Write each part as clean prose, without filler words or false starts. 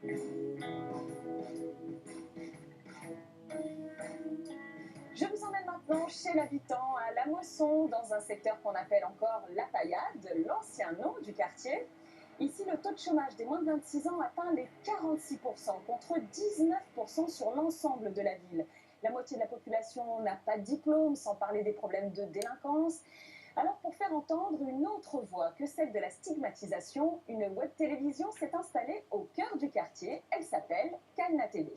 Je vous emmène maintenant chez l'habitant à La Mosson, dans un secteur qu'on appelle encore La Paillade, l'ancien nom du quartier. Ici, le taux de chômage des moins de 26 ans atteint les 46%, contre 19% sur l'ensemble de la ville. La moitié de la population n'a pas de diplôme, sans parler des problèmes de délinquance. Alors, pour faire entendre une autre voix que celle de la stigmatisation, une web télévision s'est installée au cœur du quartier. Elle s'appelle Kaina TV.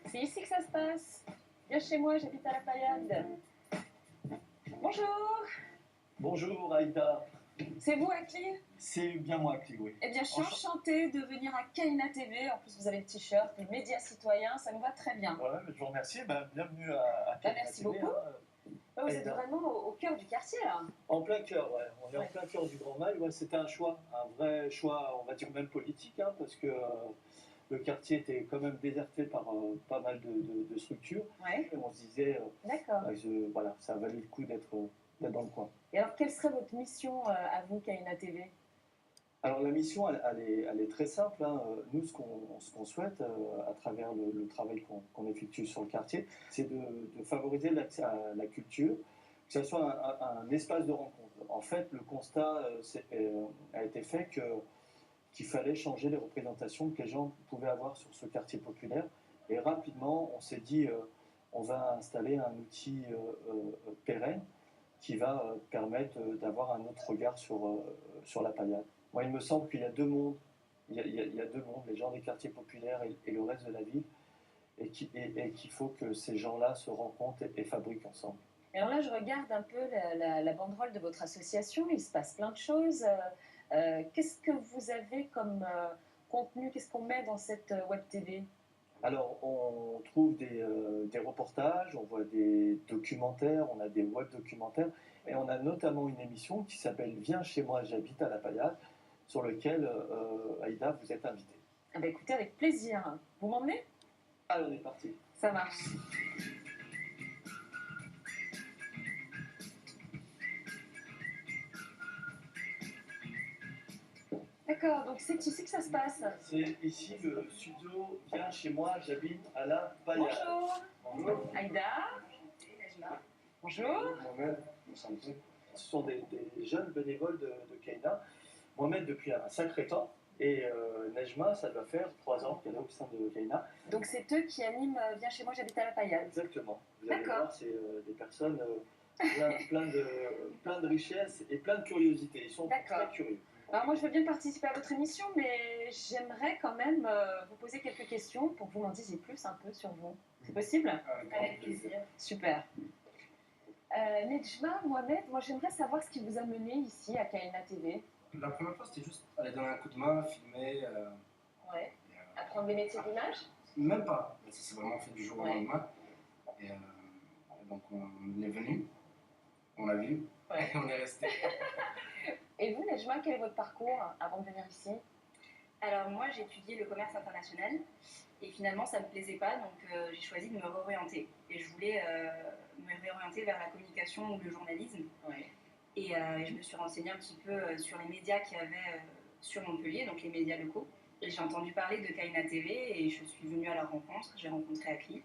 C'est ici que ça se passe. Viens chez moi, j'habite à La Paillade. Bonjour. Bonjour Aïda. C'est vous, Akli? C'est bien moi, Akli, oui. Eh bien, je suis enchantée de venir à Kaina TV. En plus, vous avez le t-shirt, le média citoyen, ça nous va très bien. Ouais, je vous remercie. Bienvenue à Kaina merci TV, beaucoup. Vous êtes Aïda. vraiment au cœur du quartier, là. En plein cœur, ouais. On est en plein cœur du Grand Mail. Ouais, c'était un choix, un vrai choix, on va dire même politique, hein, parce que le quartier était quand même déserté par pas mal de structures. Ouais. Et on se disait, D'accord. voilà, ça valait le coup d'être dans le coin. Et alors, quelle serait votre mission à vous, Kaina TV? Alors la mission, elle est très simple, hein. Nous, ce qu'on souhaite à travers le travail qu'on effectue sur le quartier, c'est de favoriser l'accès à la culture, que ce soit un espace de rencontre. En fait, le constat a été fait qu'il fallait changer les représentations que les gens pouvaient avoir sur ce quartier populaire. Et rapidement, on s'est dit, on va installer un outil pérenne qui va permettre d'avoir un autre regard sur la Paillade. Moi, il me semble qu'il y a deux mondes. Il y a deux mondes, les gens des quartiers populaires et le reste de la ville, et qu'il faut que ces gens-là se rencontrent et fabriquent ensemble. Alors là, je regarde un peu la banderole de votre association. Il se passe plein de choses. Qu'est-ce que vous avez comme contenu? Qu'est-ce qu'on met dans cette web TV? Alors, on trouve des reportages, on voit des documentaires, on a des web documentaires, et on a notamment une émission qui s'appelle Viens chez moi, j'habite à La Paillade, sur lequel, Aïda, vous êtes invitée. Ah bah écoutez, avec plaisir. Vous m'emmenez? Allez, on est parti. Ça marche. D'accord, donc c'est ici que ça se passe. C'est ici le studio Viens chez moi, j'habite à La Paillade. Bonjour. Bonjour. Aïda. Nejma. Bonjour. Mohamed, ce sont des jeunes bénévoles de Kaina. Mohamed depuis un sacré temps. Et Nejma, ça doit faire 3 ans qu'elle est au sein de Kaina. Donc c'est eux qui animent Viens chez moi, j'habite à La Paillade. Exactement. Vous allez D'accord. voir, c'est des personnes plein de richesses et plein de curiosité. Ils sont très curieux. Alors moi je veux bien participer à votre émission, mais j'aimerais quand même vous poser quelques questions pour que vous m'en disiez plus un peu sur vous. C'est possible? Avec plaisir. Super. Nejma, Mohamed, moi j'aimerais savoir ce qui vous a mené ici à Kaina TV. La première fois, c'était juste aller donner un coup de main, filmer. Ouais. Apprendre les métiers d'image? Même pas. Ça s'est vraiment fait du jour au lendemain. Et donc, on est venu, on l'a vu, et on est resté. Et vous, Nejma, quel est votre parcours avant de venir ici? Alors moi, j'ai étudié le commerce international et finalement, ça ne me plaisait pas, donc j'ai choisi de me réorienter. Et je voulais me réorienter vers la communication ou le journalisme. Ouais. Et je me suis renseignée un petit peu sur les médias qu'il y avait sur Montpellier, donc les médias locaux. Et j'ai entendu parler de Kaina TV et je suis venue à leur rencontre. J'ai rencontré Akli.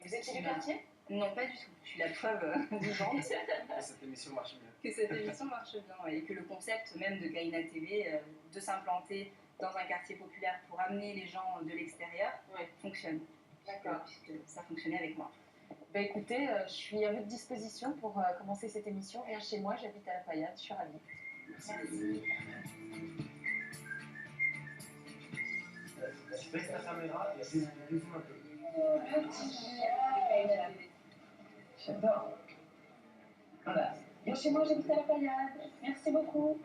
Vous étiez du quartier? Non, pas du tout. Je suis la preuve vivante Que cette émission marche bien. que cette émission marche bien et que le concept même de Kaina TV, de s'implanter dans un quartier populaire pour amener les gens de l'extérieur, fonctionne. D'accord. Puisque ça fonctionnait avec moi. Bah écoutez, je suis à votre disposition pour commencer cette émission. Viens chez moi, j'habite à La Paillade, je suis ravie. Merci. Je baisse la caméra et je zoome un peu. Oh, petit. J'adore. Voilà. Viens chez moi, j'habite à La Paillade. Merci beaucoup.